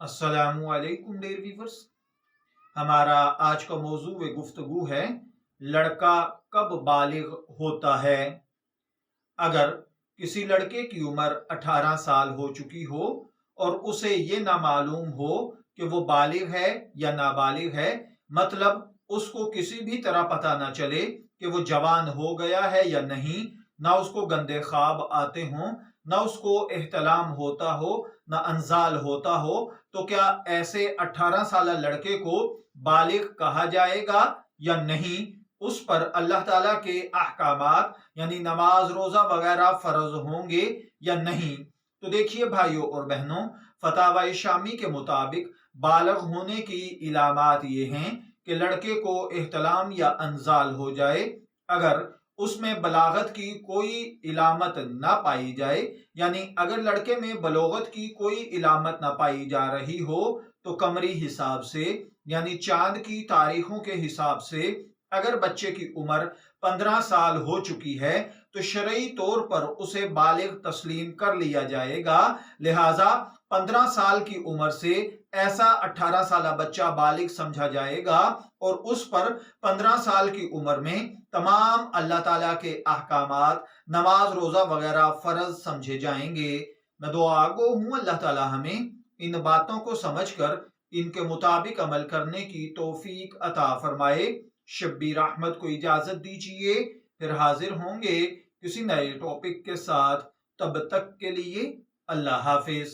अस्सलामुअलैकुम dear viewers. हमारा आज का मौजू व गुफ्तगू है लड़का कब बालिग होता है। अगर किसी लड़के की उम्र 18 साल हो चुकी हो और उसे ये ना मालूम हो कि वो बालिग है या नाबालिग है, मतलब उसको किसी भी तरह पता ना चले कि वो जवान हो गया है या नहीं, ना उसको गंदे ख्वाब आते हों, ना उसको एहतलाम होता हो, ना अंजाल होता हो, तो क्या ऐसे 18 साल लड़के को बालिग कहा जाएगा या नहीं। उस पर अल्लाह ताला के अहकामात यानी नमाज रोजा वगैरह फर्ज होंगे या नहीं। तो देखिए भाइयों और बहनों, फतावा शामी के मुताबिक बालग होने की इलामात ये हैं कि लड़के को एहतलाम या अंजाल हो जाए। अगर उसमें बलागत की कोई इलामत ना पाई जाए, यानी अगर लड़के में बलोगत की कोई इलामत ना पाई जा रही हो, तो कमरी हिसाब से यानी चांद की तारीखों के हिसाब से अगर बच्चे की उम्र 15 साल हो चुकी है तो शरई तौर पर उसे बालिग तस्लीम कर लिया जाएगा। लिहाजा 15 साल की उम्र से ऐसा 18 साल बच्चा बालिग समझा जाएगा और उस पर 15 साल की उम्र में तमाम अल्लाह ताला के अहकामात नमाज रोजा वगैरह फर्ज समझे जाएंगे। मैं दुआ गो हूं अल्लाह ताला हमें इन बातों को समझकर इनके मुताबिक अमल करने की तौफीक अता फरमाए। शब्बीर अहमद को इजाजत दीजिए, फिर हाजिर होंगे किसी नए टॉपिक के साथ। तब तक के लिए अल्लाह हाफिज।